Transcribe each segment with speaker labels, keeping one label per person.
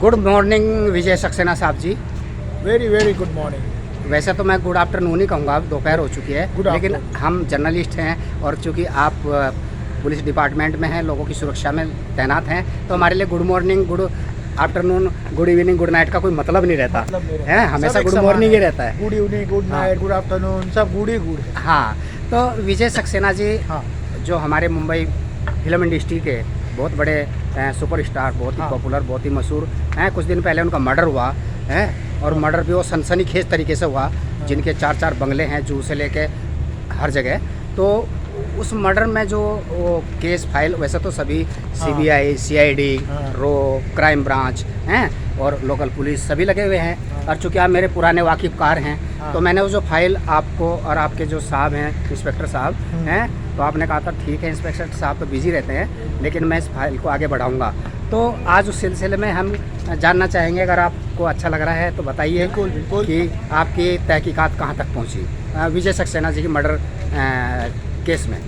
Speaker 1: Good morning Vijay Saxena Sahab ji.
Speaker 2: Very very good morning.
Speaker 1: वैसे तो मैं गुड आफ्टरनून ही कहूँगा, अब दोपहर हो चुकी है, लेकिन हम जर्नलिस्ट हैं और चूँकि आप पुलिस डिपार्टमेंट में हैं, लोगों की सुरक्षा में तैनात हैं, तो हमारे लिए good morning, good afternoon, good evening, good night का कोई मतलब नहीं रहता है, हमेशा गुड मॉर्निंग ही रहता है।
Speaker 2: Good evening, good night, good afternoon, सब गुड ही गुड है।
Speaker 1: हाँ, तो विजय सक्सेना जी,
Speaker 2: हाँ,
Speaker 1: जो हमारे मुंबई फिल्म इंडस्ट्री के बहुत बड़े सुपरस्टार, बहुत ही
Speaker 2: हाँ,
Speaker 1: पॉपुलर, बहुत ही मशहूर हैं। कुछ दिन पहले उनका मर्डर हुआ है और मर्डर भी वो सनसनीखेज तरीके से हुआ, जिनके 4-4 बंगले हैं जू से लेके हर जगह। तो उस मर्डर में जो वो केस फाइल, वैसे तो सभी सीबीआई, सीआईडी, रो, क्राइम ब्रांच हैं और लोकल पुलिस सभी लगे हुए हैं। और चूँकि आप मेरे पुराने वाकिफ़कार हैं, तो मैंने वो जो फाइल आपको और आपके जो साहब हैं, इंस्पेक्टर साहब हैं, तो आपने कहा था ठीक है इंस्पेक्टर साहब तो बिज़ी रहते हैं, लेकिन मैं इस फाइल को आगे बढ़ाऊंगा। तो आज उस सिलसिले में हम जानना चाहेंगे, अगर आपको अच्छा लग रहा है तो बताइए कि आपकी तहकीकात कहाँ तक पहुँची विजय सक्सेना जी की मर्डर केस में।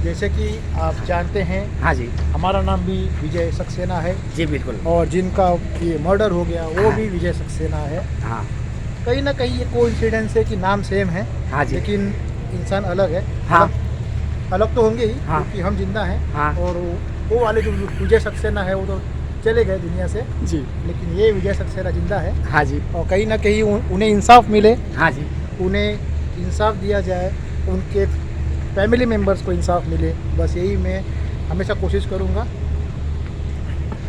Speaker 2: जैसे कि आप जानते हैं,
Speaker 1: हाँ जी,
Speaker 2: हमारा नाम भी विजय सक्सेना है
Speaker 1: जी बिल्कुल।
Speaker 2: और जिनका ये मर्डर हो गया वो भी विजय सक्सेना है।
Speaker 1: हाँ,
Speaker 2: कहीं ना कहीं ये कोइंसिडेंस है कि नाम सेम है,
Speaker 1: हाँ जी,
Speaker 2: लेकिन इंसान अलग है।
Speaker 1: हाँ,
Speaker 2: अलग तो होंगे ही,
Speaker 1: हाँ,
Speaker 2: क्योंकि हम जिंदा हैं।
Speaker 1: हाँ,
Speaker 2: और वो वाले जो विजय सक्सेना है वो तो चले गए दुनिया से,
Speaker 1: जी,
Speaker 2: लेकिन ये विजय सक्सेना जिंदा है।
Speaker 1: हाँ जी,
Speaker 2: और कहीं ना कहीं उन्हें इंसाफ मिले,
Speaker 1: हाँ जी,
Speaker 2: उन्हें इंसाफ दिया जाए, उनके फैमिली मेम्बर्स को इंसाफ मिले, बस यही मैं हमेशा कोशिश करूँगा।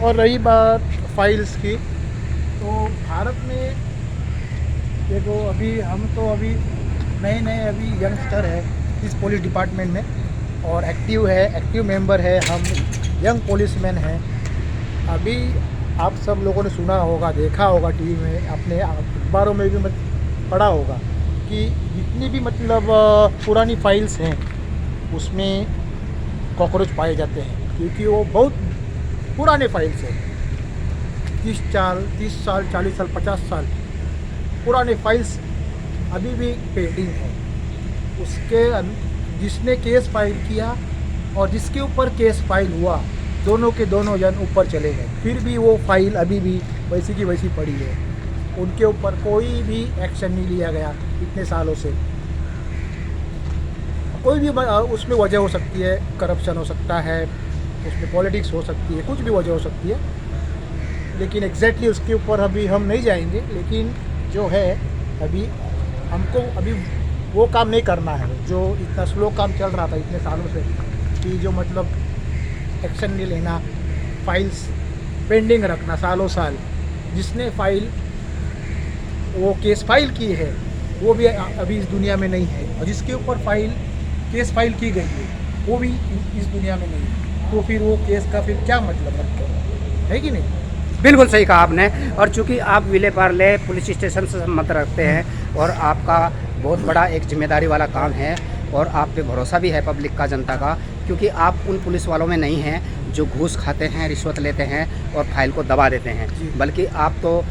Speaker 2: और रही बात फाइल्स की, तो भारत में देखो हम तो अभी नए अभी यंगस्टर है इस पुलिस डिपार्टमेंट में, और एक्टिव मेंबर है, हम यंग पुलिसमैन हैं। अभी आप सब लोगों ने सुना होगा, देखा होगा टीवी में, अपने अखबारों में भी पढ़ा होगा कि जितनी भी मतलब पुरानी फाइल्स हैं उसमें कॉकरोच पाए जाते हैं, क्योंकि वो बहुत पुराने फाइल्स हैं। 30 साल 40 साल 50 साल पुराने फाइल्स अभी भी पेंडिंग है। उसके जिसने केस फाइल किया और जिसके ऊपर केस फाइल हुआ, दोनों के दोनों जन ऊपर चले गए, फिर भी वो फाइल अभी भी वैसी की वैसी पड़ी है। उनके ऊपर कोई भी एक्शन नहीं लिया गया इतने सालों से। कोई भी उसमें वजह हो सकती है, करप्शन हो सकता है, उसमें पॉलिटिक्स हो सकती है, कुछ भी वजह हो सकती है, लेकिन एग्जैक्टली उसके ऊपर अभी हम नहीं जाएंगे। लेकिन जो है अभी हमको अभी वो काम नहीं करना है जो इतना स्लो काम चल रहा था इतने सालों से, कि जो मतलब एक्शन नहीं लेना, फाइल्स पेंडिंग रखना सालों साल। जिसने फाइल वो केस फाइल की है वो भी अभी इस दुनिया में नहीं है, और जिसके ऊपर केस फाइल की गई है वो भी इस दुनिया में नहीं है। तो फिर वो केस का फिर क्या मतलब रखते है कि नहीं?
Speaker 1: बिल्कुल सही कहा आपने। और चूंकि आप विले पार्ले पुलिस स्टेशन से संबंध रखते हैं और आपका बहुत बड़ा एक जिम्मेदारी वाला काम है, और आप पे भरोसा भी है पब्लिक का, जनता का, क्योंकि आप उन पुलिस वालों में नहीं हैं जो घूस खाते हैं, रिश्वत लेते हैं और फाइल को दबा देते हैं, बल्कि आप तो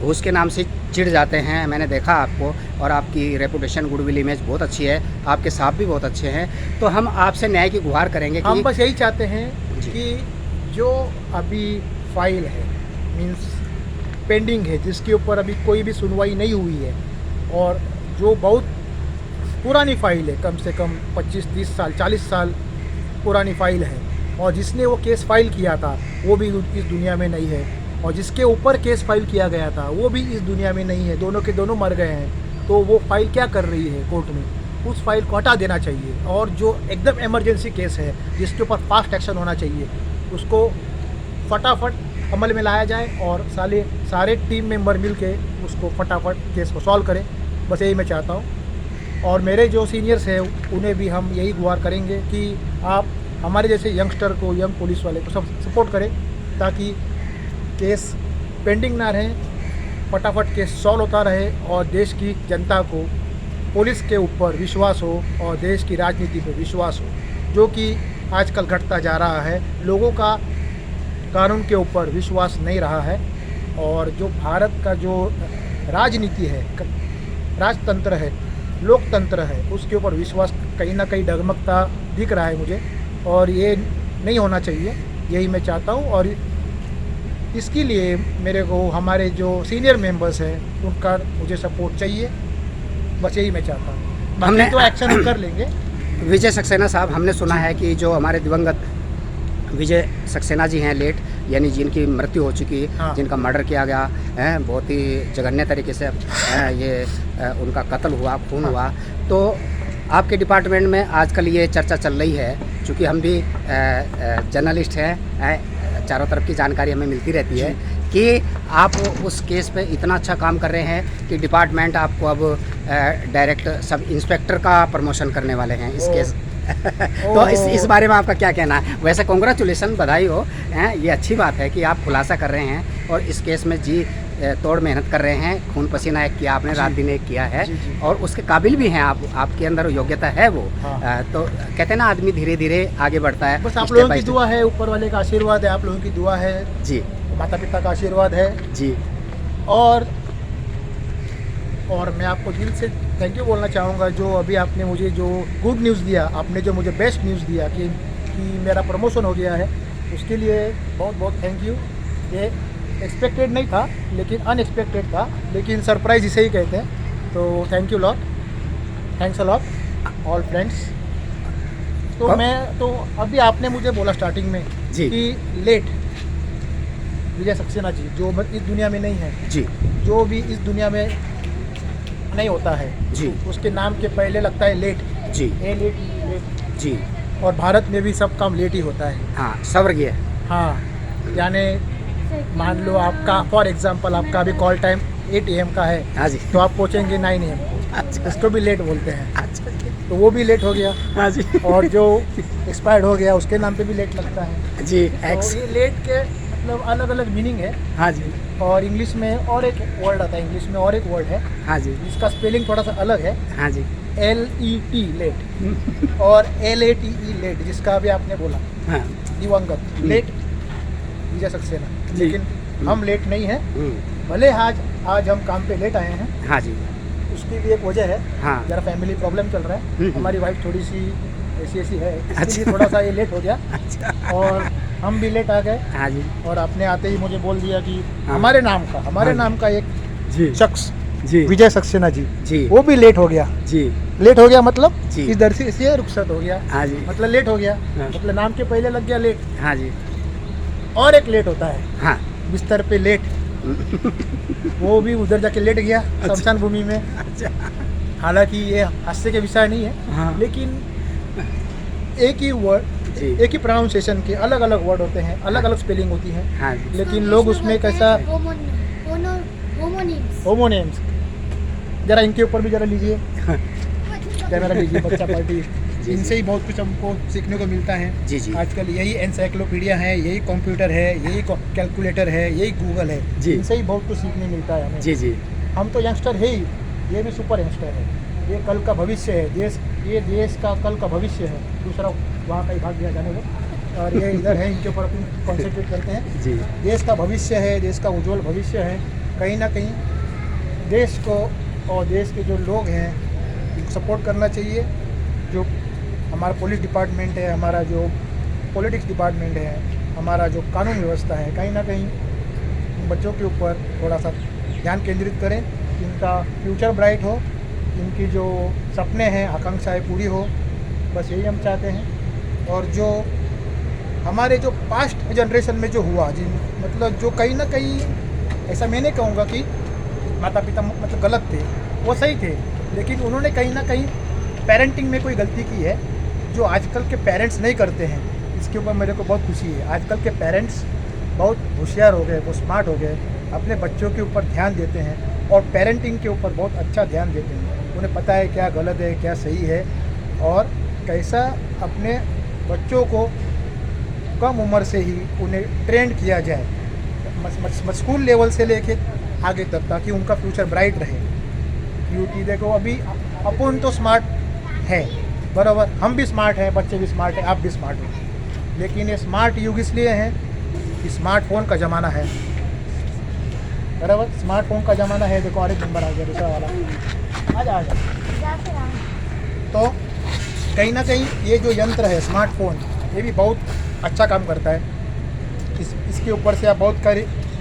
Speaker 1: घूस के नाम से चिढ़ जाते हैं। मैंने देखा आपको, और आपकी रेपुटेशन, गुडविल, इमेज बहुत अच्छी है, आपके साहब भी बहुत अच्छे हैं। तो हम आपसे न्याय की गुहार करेंगे कि
Speaker 2: हम बस यही चाहते हैं कि जो अभी फाइल है, मीन्स पेंडिंग है, जिसके ऊपर अभी कोई भी सुनवाई नहीं हुई है, और जो बहुत पुरानी फाइल है, कम से कम 25-30 साल 40 साल पुरानी फाइल है, और जिसने वो केस फाइल किया था वो भी इस दुनिया में नहीं है, और जिसके ऊपर केस फाइल किया गया था वो भी इस दुनिया में नहीं है, दोनों के दोनों मर गए हैं। तो वो फाइल क्या कर रही है कोर्ट में? उस फाइल को हटा देना चाहिए, और जो एकदम इमरजेंसी केस है जिसके ऊपर फास्ट एक्शन होना चाहिए, उसको फटाफट अमल में लाया जाए, और सारे टीम मेंबर मिल के उसको फटाफट केस को सॉल्व करें। बस यही मैं चाहता हूँ। और मेरे जो सीनियर्स हैं उन्हें भी हम यही गुहार करेंगे कि आप हमारे जैसे यंगस्टर को, यंग पुलिस वाले को सब सपोर्ट करें, ताकि केस पेंडिंग ना रहे, फटाफट केस सॉल्व होता रहे, और देश की जनता को पुलिस के ऊपर विश्वास हो और देश की राजनीति पर विश्वास हो, जो कि आजकल घटता जा रहा है। लोगों का कानून के ऊपर विश्वास नहीं रहा है, और जो भारत का जो राजनीति है, राजतंत्र है, लोकतंत्र है, उसके ऊपर विश्वास कहीं ना कहीं डगमगता दिख रहा है मुझे, और ये नहीं होना चाहिए, यही मैं चाहता हूँ। और इसके लिए मेरे को हमारे जो सीनियर मेंबर्स हैं उनका मुझे सपोर्ट चाहिए, बस यही मैं चाहता हूँ।
Speaker 1: हमने-
Speaker 2: हमने तो एक्शन हम कर लेंगे।
Speaker 1: विजय सक्सेना साहब, हमने सुना है कि जो हमारे दिवंगत विजय सक्सेना जी हैं लेट, यानी जिनकी मृत्यु हो चुकी,
Speaker 2: हाँ।
Speaker 1: जिनका मर्डर किया गया है, बहुत ही जघन्य तरीके से ये उनका कत्ल हुआ, खून हुआ, तो आपके डिपार्टमेंट में आजकल ये चर्चा चल रही है, क्योंकि हम भी जर्नलिस्ट हैं, चारों तरफ की जानकारी हमें मिलती रहती है कि आप उस केस पे इतना अच्छा काम कर रहे हैं कि डिपार्टमेंट आपको अब डायरेक्ट सब इंस्पेक्टर का प्रमोशन करने वाले हैं इस केस तो इस बारे में आपका क्या कहना है? वैसे कांग्रेचुलेसन, बधाई हो, हैं, ये अच्छी बात है कि आप खुलासा कर रहे हैं और इस केस में जी तोड़ मेहनत कर रहे हैं, खून पसीना एक किया आपने, रात दिन एक किया है,
Speaker 2: जी।
Speaker 1: और उसके काबिल भी हैं आप, आपके अंदर योग्यता है वो।
Speaker 2: हाँ।
Speaker 1: तो कहते हैं ना, आदमी धीरे धीरे आगे बढ़ता है।
Speaker 2: बस आप
Speaker 1: step
Speaker 2: लोगों
Speaker 1: by
Speaker 2: की
Speaker 1: step।
Speaker 2: दुआ है, ऊपर वाले का आशीर्वाद है, आप लोगों की दुआ है,
Speaker 1: जी
Speaker 2: माता पिता का आशीर्वाद है।
Speaker 1: जी
Speaker 2: और मैं आपको दिल से थैंक यू बोलना चाहूँगा, जो अभी आपने मुझे जो गुड न्यूज़ दिया, आपने जो मुझे बेस्ट न्यूज़ दिया कि मेरा प्रमोशन हो गया है, उसके लिए बहुत बहुत थैंक यू। ये एक्सपेक्टेड नहीं था, लेकिन अनएक्सपेक्टेड था, लेकिन सरप्राइज इसे ही कहते हैं। तो thank you lot, thanks a lot all friends. तो
Speaker 1: क-
Speaker 2: मैं तो अभी आपने मुझे बोला स्टार्टिंग में
Speaker 1: जी।
Speaker 2: कि लेट विजय सक्सेना जी जो इस दुनिया में नहीं है,
Speaker 1: जी
Speaker 2: जो भी इस दुनिया में नहीं होता है,
Speaker 1: जी
Speaker 2: उसके नाम के पहले लगता है लेट,
Speaker 1: जी
Speaker 2: ए लेट, लेट।
Speaker 1: जी
Speaker 2: और भारत में भी सब काम लेट ही होता है।
Speaker 1: हाँ, स्वर्गीय।
Speaker 2: हाँ, यानी मान लो आपका फॉर एग्जांपल आपका अभी कॉल टाइम 8 AM का है,
Speaker 1: हाँ जी।
Speaker 2: तो आप पहुँचेंगे 9 AM को,
Speaker 1: अच्छा
Speaker 2: उसको भी लेट बोलते हैं,
Speaker 1: अच्छा जी।
Speaker 2: तो वो भी लेट हो गया।
Speaker 1: हाँ जी
Speaker 2: और जो एक्सपायर्ड हो गया उसके नाम पे भी लेट लगता है।
Speaker 1: जी
Speaker 2: तो
Speaker 1: एक्स।
Speaker 2: ये लेट के मतलब अलग अलग मीनिंग है।
Speaker 1: हाँ जी
Speaker 2: और इंग्लिश में और एक वर्ड आता है, इंग्लिश में और एक वर्ड है
Speaker 1: हाँ जी
Speaker 2: जिसका स्पेलिंग थोड़ा सा अलग है,
Speaker 1: हाँ जी
Speaker 2: LET लेट और LATE लेट, जिसका अभी आपने बोला
Speaker 1: हाँ
Speaker 2: दिवंगत लेट विजय सक्सेना।
Speaker 1: जी।
Speaker 2: लेकिन हम लेट नहीं हैं,
Speaker 1: हम्म,
Speaker 2: भले आज हम काम पे लेट आए हैं,
Speaker 1: हाँ जी
Speaker 2: उसकी भी एक वजह है,
Speaker 1: हाँ
Speaker 2: जरा फैमिली प्रॉब्लम चल रहा है। हमारी वाइफ थोड़ी सी ऐसी है, इसके
Speaker 1: अच्छा।
Speaker 2: लिए थोड़ा सा ये लेट हो गया
Speaker 1: अच्छा
Speaker 2: और हम भी लेट आ गए।
Speaker 1: हाँ जी
Speaker 2: और आपने आते ही मुझे बोल दिया कि
Speaker 1: हाँ।
Speaker 2: हमारे
Speaker 1: हाँ।
Speaker 2: नाम का एक
Speaker 1: जी
Speaker 2: शख्स
Speaker 1: जी
Speaker 2: विजय सक्सेना जी,
Speaker 1: जी
Speaker 2: वो भी लेट हो गया।
Speaker 1: जी
Speaker 2: लेट हो गया मतलब
Speaker 1: जी।
Speaker 2: इधर से रुखसत हो गया,
Speaker 1: हाँ जी
Speaker 2: मतलब लेट हो गया,
Speaker 1: हाँ।
Speaker 2: मतलब नाम के पहले लग गया लेट।
Speaker 1: हाँ जी
Speaker 2: और एक लेट होता है
Speaker 1: हाँ
Speaker 2: बिस्तर पे लेट, वो भी उधर जाके लेट गया शमशान भूमि में।
Speaker 1: अच्छा
Speaker 2: हालांकि ये हास्य के विषय नहीं है,
Speaker 1: हाँ।
Speaker 2: लेकिन एक ही वर्ड,
Speaker 1: जी
Speaker 2: एक ही प्रोनाउंसिएशन के अलग अलग वर्ड होते हैं, अलग अलग स्पेलिंग होती है,
Speaker 1: हाँ जी
Speaker 2: लेकिन लोग उसमें कैसा
Speaker 3: होमोनिम्स।
Speaker 2: होमोनेम्स। जरा इनके ऊपर भी जरा लीजिए, कैमरा लीजिए, बच्चा पार्टी।
Speaker 1: जी।
Speaker 2: इनसे ही बहुत कुछ हमको सीखने को मिलता है।
Speaker 1: जी जी
Speaker 2: आजकल यही एनसाइक्लोपीडिया है, यही कंप्यूटर है, यही कैलकुलेटर है, यही गूगल है,
Speaker 1: जी।
Speaker 2: इनसे ही बहुत कुछ सीखने मिलता है हमें।
Speaker 1: जी जी
Speaker 2: हम तो यंगस्टर है ही, ये भी सुपर यंगस्टर है, ये कल का भविष्य है, ये देश का कल का भविष्य है। दूसरा वहाँ का ही भाग दिया जाने को, और ये इधर है, इनके ऊपर अपन कॉन्सेंट्रेट करते हैं।
Speaker 1: जी
Speaker 2: देश का भविष्य है, देश का उज्जवल भविष्य है। कहीं ना कहीं देश को और देश के जो लोग हैं इनको सपोर्ट करना चाहिए। जो हमारा पुलिस डिपार्टमेंट है, हमारा जो पॉलिटिक्स डिपार्टमेंट है, हमारा जो कानून व्यवस्था है, कहीं ना कहीं इन बच्चों के ऊपर थोड़ा सा ध्यान केंद्रित करें, इनका फ्यूचर ब्राइट हो, इनकी जो सपने हैं, आकांक्षाएं पूरी हो, बस यही हम चाहते हैं। और जो हमारे जो पास्ट जनरेशन में जो हुआ, जिन मतलब जो कहीं ना कहीं, ऐसा मैं नहीं कहूँगा कि माता पिता मतलब गलत थे, वो सही थे, लेकिन उन्होंने कहीं ना कहीं पेरेंटिंग में कोई गलती की है जो आजकल के पेरेंट्स नहीं करते हैं। इसके ऊपर मेरे को बहुत खुशी है। आजकल के पेरेंट्स बहुत होशियार हो गए, बहुत स्मार्ट हो गए, अपने बच्चों के ऊपर ध्यान देते हैं और पेरेंटिंग के ऊपर बहुत अच्छा ध्यान देते हैं। उन्हें पता है क्या गलत है, क्या सही है, और कैसा अपने बच्चों को कम उम्र से ही उन्हें ट्रेंड किया जाए, स्कूल लेवल से लेके आगे तक, ताकि उनका फ्यूचर ब्राइट रहे। क्योंकि देखो अभी अपन तो स्मार्ट है, बराबर, हम भी स्मार्ट हैं, बच्चे भी स्मार्ट हैं, आप भी स्मार्ट हो, लेकिन ये स्मार्ट युग इसलिए है कि स्मार्टफोन का ज़माना है, बराबर, स्मार्टफोन का ज़माना है। देखो और एक नंबर आ गया, दूसरा वाला, आ जा। तो कहीं ना कहीं ये जो यंत्र है स्मार्टफोन, ये भी बहुत अच्छा काम करता है। इसके ऊपर से आप बहुत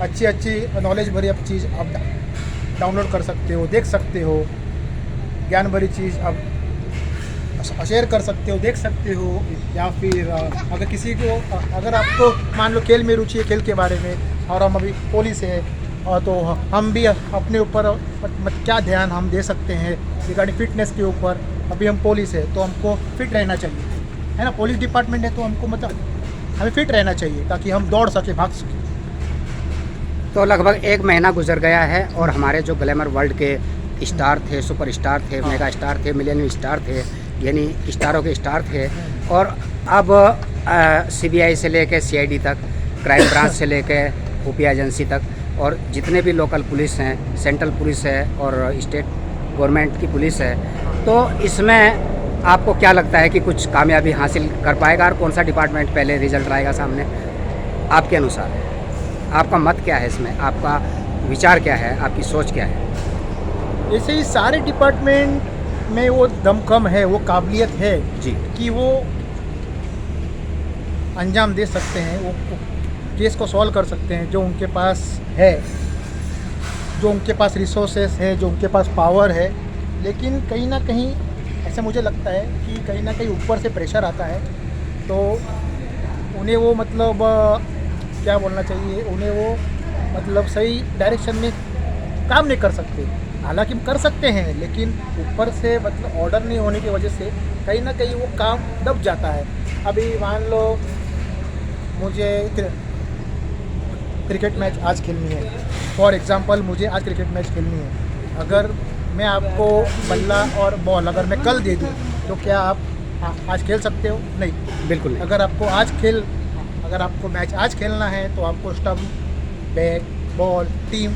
Speaker 2: अच्छी अच्छी नॉलेज भरी अब चीज़ आप डाउनलोड कर सकते हो, देख सकते हो, ज्ञान भरी चीज़ आप शेयर कर सकते हो, देख सकते हो। या फिर अगर किसी को अगर आपको मान लो खेल में रुचि है, खेल के बारे में, और हम अभी पुलिस है, और तो हम भी अपने ऊपर क्या ध्यान हम दे सकते हैं रिगार्डिंग फिटनेस के ऊपर। अभी हम पुलिस है तो हमको फिट रहना चाहिए, है ना। पुलिस डिपार्टमेंट है तो हमको मतलब हमें फिट रहना चाहिए ताकि हम दौड़ सके, भाग सके।
Speaker 1: तो लगभग 1 महीना गुजर गया है और हमारे जो ग्लैमर वर्ल्ड के स्टार थे, सुपर स्टार थे, मेगा स्टार थे, मिलियन स्टार थे, यानी स्टारों के स्टार थे, और अब CBI से लेकर CID तक, क्राइम ब्रांच से लेकर खुफिया एजेंसी तक, और जितने भी लोकल पुलिस हैं, सेंट्रल पुलिस है और स्टेट गवर्नमेंट की पुलिस है, तो इसमें आपको क्या लगता है कि कुछ कामयाबी हासिल कर पाएगा, और कौन सा डिपार्टमेंट पहले रिजल्ट आएगा सामने आपके अनुसार? आपका मत क्या है इसमें, आपका विचार क्या है, आपकी सोच क्या है?
Speaker 2: ऐसे ही सारे डिपार्टमेंट में वो दमखम है, वो काबिलियत है
Speaker 1: जी
Speaker 2: कि वो अंजाम दे सकते हैं, वो केस को सॉल्व कर सकते हैं जो उनके पास है, जो उनके पास रिसोर्सेस है, जो उनके पास पावर है। लेकिन कहीं ना कहीं ऐसा मुझे लगता है कि कहीं ना कहीं ऊपर से प्रेशर आता है, तो उन्हें वो मतलब क्या बोलना चाहिए, उन्हें वो मतलब सही डायरेक्शन में काम नहीं कर सकते। हालांकि कर सकते हैं, लेकिन ऊपर से मतलब ऑर्डर नहीं होने की वजह से कहीं ना कहीं वो काम दब जाता है। अभी मान लो मुझे क्रिकेट मैच आज खेलनी है, फॉर एग्जांपल मुझे आज क्रिकेट मैच खेलनी है। अगर मैं आपको बल्ला और बॉल अगर मैं कल दे दूँ तो क्या आप आज खेल सकते हो? नहीं,
Speaker 1: बिल्कुल नहीं।
Speaker 2: अगर आपको मैच आज खेलना है तो आपको स्टंप, बैट, बॉल, टीम,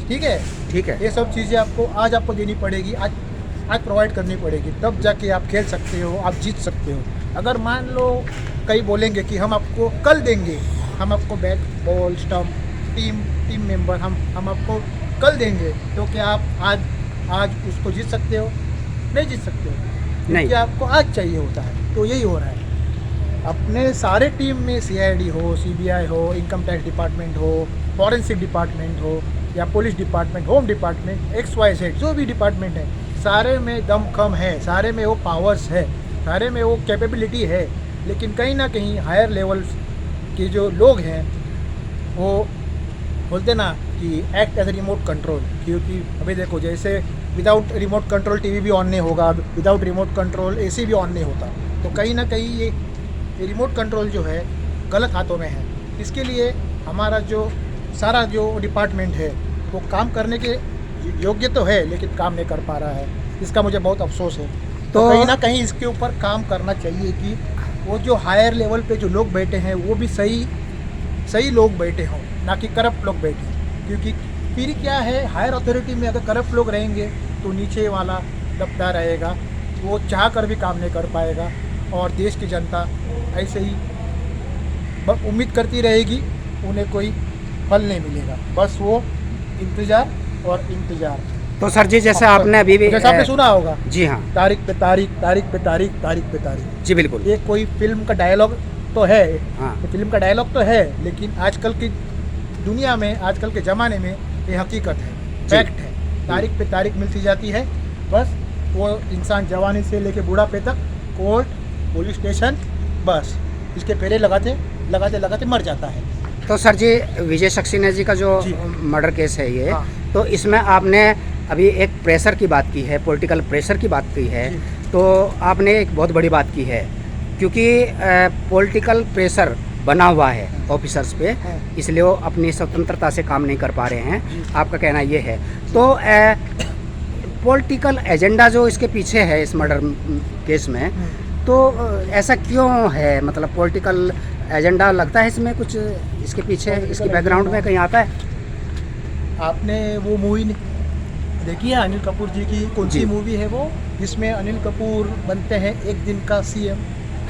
Speaker 2: ठीक है, ये सब चीज़ें आपको देनी पड़ेगी, आज प्रोवाइड करनी पड़ेगी, तब जाके आप खेल सकते हो, आप जीत सकते हो। अगर मान लो कई बोलेंगे कि हम आपको कल देंगे, हम आपको bat, ball, stump, team member हम आपको कल देंगे, तो क्या आप आज उसको जीत सकते हो? नहीं जीत सकते हो,
Speaker 1: नहीं।
Speaker 2: क्योंकि आपको आज चाहिए होता है। तो यही हो रहा है अपने सारे टीम में, CID हो, CBI हो, इनकम टैक्स डिपार्टमेंट हो, फॉरेंसिक डिपार्टमेंट हो, या police department, home department, XYZ जो भी डिपार्टमेंट है, सारे में दमखम है, सारे में वो पावर्स है, सारे में वो कैपेबिलिटी है। लेकिन कहीं ना कहीं हायर लेवल के जो लोग हैं वो बोलते ना कि एक्ट एज रिमोट कंट्रोल, क्योंकि अभी देखो जैसे विदाउट रिमोट कंट्रोल TV भी ऑन नहीं होगा, विदाउट रिमोट कंट्रोल AC भी ऑन नहीं होता। तो कहीं ना कहीं ये रिमोट कंट्रोल जो है गलत हाथों में है। इसके लिए हमारा जो सारा जो डिपार्टमेंट है वो काम करने के योग्य तो है, लेकिन काम नहीं कर पा रहा है। इसका मुझे बहुत अफसोस है। तो कहीं ना कहीं इसके ऊपर काम करना चाहिए कि वो जो हायर लेवल पे जो लोग बैठे हैं वो भी सही लोग बैठे हों, ना कि करप्ट लोग बैठे। क्योंकि फिर क्या है, हायर अथॉरिटी में अगर करप्ट लोग रहेंगे तो नीचे वाला दबता रहेगा, वो चाह कर भी काम नहीं कर पाएगा, और देश की जनता ऐसे ही उम्मीद करती रहेगी, उन्हें कोई फल नहीं मिलेगा, बस वो इंतजार।
Speaker 1: तो सर जी, जैसे आपने अभी भी
Speaker 2: जैसे आपने सुना होगा,
Speaker 1: जी हाँ,
Speaker 2: तारीख पे तारीख।
Speaker 1: जी बिल्कुल,
Speaker 2: ये कोई फिल्म का डायलॉग तो है,
Speaker 1: हाँ,
Speaker 2: ये फिल्म का डायलॉग तो है, लेकिन आजकल की दुनिया में, आजकल के ज़माने में ये हकीकत है, फैक्ट है। तारीख पे तारीख मिलती जाती है, बस वो इंसान जवानी से लेके बुढ़ापे तक कोर्ट, पुलिस स्टेशन, बस इसके फेरे लगाते मर जाता है।
Speaker 1: तो सर जी, विजय सक्सेना जी का जो मर्डर केस है ये,
Speaker 2: हाँ।
Speaker 1: तो इसमें आपने अभी एक प्रेशर की बात की है, पॉलिटिकल प्रेशर की बात की है, तो आपने एक बहुत बड़ी बात की है, क्योंकि पॉलिटिकल प्रेशर बना हुआ है ऑफिसर्स पे, इसलिए वो अपनी स्वतंत्रता से काम नहीं कर पा रहे हैं, आपका कहना ये है। तो पॉलिटिकल एजेंडा जो इसके पीछे है इस मर्डर केस में, तो ऐसा क्यों है? मतलब पॉलिटिकल एजेंडा लगता है इसमें कुछ, इसके पीछे, इसके बैकग्राउंड में कहीं आता है?
Speaker 2: आपने वो मूवी देखी है अनिल कपूर जी की? कौन सी मूवी है वो, जिसमें अनिल कपूर बनते हैं एक दिन का CM?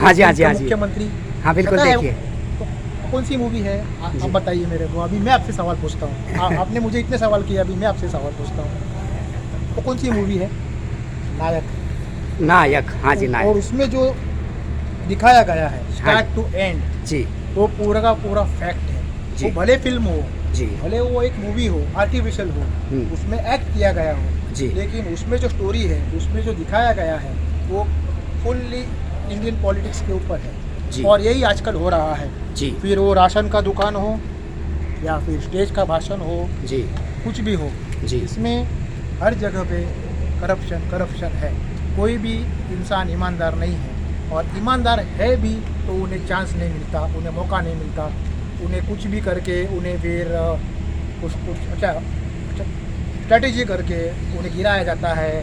Speaker 1: हाँ जी, हाँ जी, हाँ जी,
Speaker 2: मुख्यमंत्री।
Speaker 1: हाँ बिल्कुल, देखिए।
Speaker 2: तो कौन सी मूवी है आप बताइए मेरे को। अभी मैं आपसे सवाल पूछता हूँ, आपने मुझे इतने सवाल किए, अभी मैं आपसे सवाल पूछता हूँ, तो कौन सी मूवी है? नायक। हाँ जी, नायक। और उसमें जो दिखाया गया है स्टार्ट टू एंड
Speaker 1: जी,
Speaker 2: वो पूरा का पूरा फैक्ट है।
Speaker 1: जी।
Speaker 2: वो भले फिल्म हो,
Speaker 1: जी
Speaker 2: भले वो एक मूवी हो, आर्टिफिशियल हो, उसमें एक्ट किया गया हो,
Speaker 1: जी
Speaker 2: लेकिन उसमें जो स्टोरी है, उसमें जो दिखाया गया है, वो फुल्ली इंडियन पॉलिटिक्स के ऊपर है।
Speaker 1: जी
Speaker 2: और यही आजकल हो रहा है।
Speaker 1: जी
Speaker 2: फिर वो राशन का दुकान हो या फिर स्टेज का भाषण हो,
Speaker 1: जी
Speaker 2: कुछ भी हो,
Speaker 1: जी
Speaker 2: इसमें हर जगह पे करप्शन है। कोई भी इंसान ईमानदार नहीं है, और ईमानदार है भी तो उन्हें चांस नहीं मिलता, उन्हें मौका नहीं मिलता, उन्हें कुछ भी करके उन्हें फिर कुछ स्ट्रैटेजी करके उन्हें गिराया जाता है,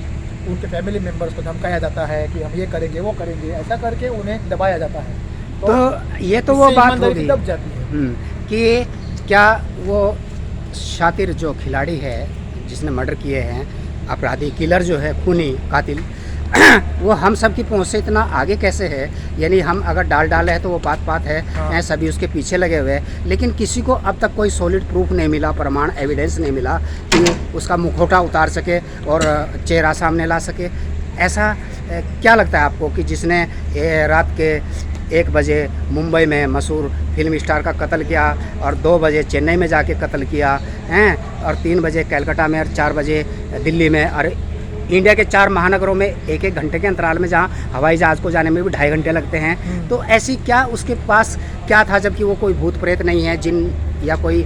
Speaker 2: उनके फैमिली मेम्बर्स को धमकाया जाता है कि हम ये करेंगे वो करेंगे, ऐसा करके उन्हें दबाया जाता है।
Speaker 1: तो ये तो वो
Speaker 2: इससे
Speaker 1: बात
Speaker 2: ईमानदारी
Speaker 1: होगी
Speaker 2: दब जाती है।
Speaker 1: कि क्या वो शातिर जो खिलाड़ी है जिसने मर्डर किए हैं, अपराधी किलर जो है, खूनी कातिल, वो हम सब की पहुंच से इतना आगे कैसे है? यानी हम अगर डाले हैं तो वो बात है,
Speaker 2: हाँ।
Speaker 1: सभी उसके पीछे लगे हुए हैं, लेकिन किसी को अब तक कोई सॉलिड प्रूफ नहीं मिला, प्रमाण एविडेंस नहीं मिला कि उसका मुखौटा उतार सके और चेहरा सामने ला सके। ऐसा क्या लगता है आपको कि जिसने रात के 1 बजे मुंबई में मशहूर फिल्म स्टार का कत्ल किया और 2 बजे चेन्नई में जाके कत्ल किया हैं, और 3 बजे कलकत्ता में और 4 बजे दिल्ली में, और इंडिया के 4 महानगरों में 1-1 घंटे के अंतराल में, जहाँ हवाई जहाज़ को जाने में भी 2.5 घंटे लगते हैं। तो ऐसी क्या उसके पास क्या था, जबकि वो कोई भूत प्रेत नहीं है, जिन या कोई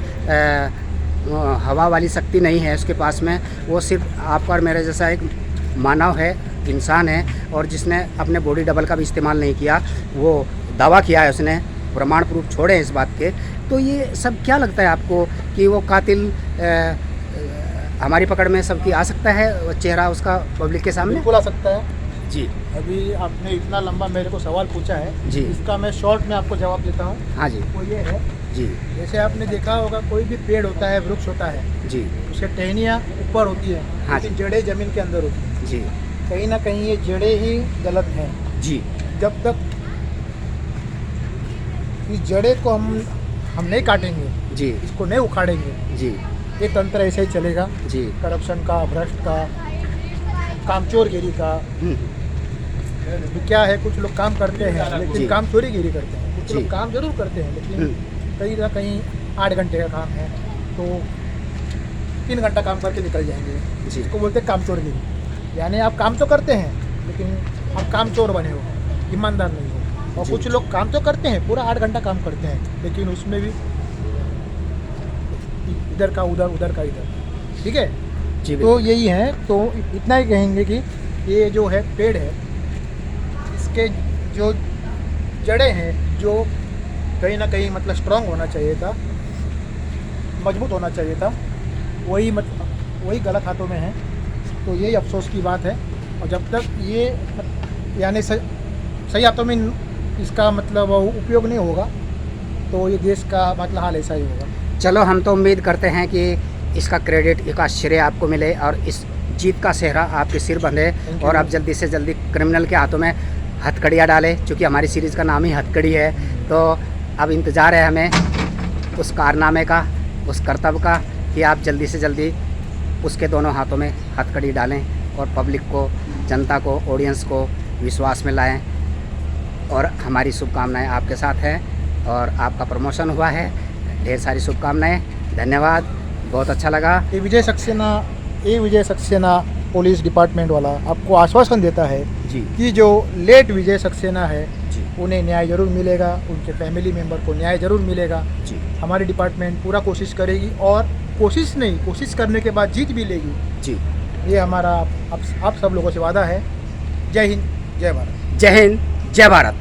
Speaker 1: हवा वाली शक्ति नहीं है उसके पास में। वो सिर्फ आपका और मेरे जैसा एक मानव है, इंसान है, और जिसने अपने बॉडी डबल का भी इस्तेमाल नहीं किया। वो दावा किया है उसने, प्रमाण प्रूफ छोड़े हैं इस बात के। तो ये सब क्या लगता है आपको कि वो कातिल हमारी पकड़ में सबकी आ सकता है, वो चेहरा उसका पब्लिक के सामने?
Speaker 2: बिल्कुल आ सकता है
Speaker 1: जी।
Speaker 2: अभी आपने इतना लंबा मेरे को सवाल पूछा है
Speaker 1: जी।
Speaker 2: इसका मैं शॉर्ट में आपको जवाब देता हूँ।
Speaker 1: हाँ जी।
Speaker 2: वो ये है,
Speaker 1: जी
Speaker 2: जैसे आपने देखा होगा कोई भी पेड़ होता है, वृक्ष होता है,
Speaker 1: जी
Speaker 2: उसके टहनियाँ ऊपर होती है,
Speaker 1: हाँ
Speaker 2: लेकिन जड़ें जमीन के अंदर होती है।
Speaker 1: जी
Speaker 2: कहीं ना कहीं ये जड़ें ही गलत हैं।
Speaker 1: जी
Speaker 2: जब तक इस जड़े को हम नहीं काटेंगे,
Speaker 1: जी
Speaker 2: इसको नहीं उखाड़ेंगे,
Speaker 1: जी
Speaker 2: ये तंत्र ऐसे ही चलेगा।
Speaker 1: जी
Speaker 2: करप्शन का, भ्रष्ट का, कामचोरगिरी का।
Speaker 1: हम्म,
Speaker 2: अभी क्या है, कुछ लोग काम करते हैं
Speaker 1: जी।
Speaker 2: लेकिन काम चोरीगिरी करते हैं, कुछ
Speaker 1: जी।
Speaker 2: लोग काम जरूर करते हैं लेकिन कहीं ना कहीं 8 घंटे का काम है तो 3 घंटा काम करके निकल जाएंगे।
Speaker 1: जी।
Speaker 2: इसको बोलते हैं कामचोरगिरी। यानी आप काम तो करते हैं लेकिन आप कामचोर बने हो, ईमानदार नहीं हो। और
Speaker 1: जी।
Speaker 2: कुछ लोग काम तो करते हैं, पूरा 8 घंटा काम करते हैं, लेकिन उसमें भी इधर का उधर, उधर का इधर। ठीक है,
Speaker 1: जी
Speaker 2: तो यही है। तो इतना ही कहेंगे कि ये जो है पेड़ है, इसके जो जड़ें हैं, जो कहीं ना कहीं मतलब स्ट्रांग होना चाहिए था, मजबूत होना चाहिए था, वही गलत हाथों में है। तो यही अफसोस की बात है। और जब तक ये यानी सही हाथों में इसका मतलब उपयोग नहीं होगा तो ये देश का मतलब हाल ऐसा ही होगा।
Speaker 1: चलो, हम तो उम्मीद करते हैं कि इसका क्रेडिट, इसका श्रेय आपको मिले और इस जीत का सेहरा आपके सिर बंधे और आप जल्दी से जल्दी क्रिमिनल के हाथों में हथकड़ियाँ डालें, क्योंकि हमारी सीरीज़ का नाम ही हथकड़ी है। तो अब इंतज़ार है हमें उस कारनामे का, उस कर्तव्य का, कि आप जल्दी से जल्दी उसके दोनों हाथों में हथकड़ी डालें और पब्लिक को, जनता को, ऑडियंस को विश्वास में लाएं। और हमारी शुभकामनाएं आपके साथ हैं और आपका प्रमोशन हुआ है, ढेर सारी शुभकामनाएं। धन्यवाद, बहुत अच्छा लगा।
Speaker 2: ये विजय सक्सेना पुलिस डिपार्टमेंट वाला आपको आश्वासन देता है
Speaker 1: जी
Speaker 2: कि जो लेट विजय सक्सेना है
Speaker 1: जी
Speaker 2: उन्हें न्याय जरूर मिलेगा, उनके फैमिली मेम्बर को न्याय जरूर मिलेगा।
Speaker 1: जी
Speaker 2: हमारी डिपार्टमेंट पूरा कोशिश करेगी और कोशिश करने के बाद जीत भी लेगी।
Speaker 1: जी।
Speaker 2: ये हमारा आप सब लोगों से वादा है। जय हिंद, जय भारत।
Speaker 1: जय हिंद, जय भारत।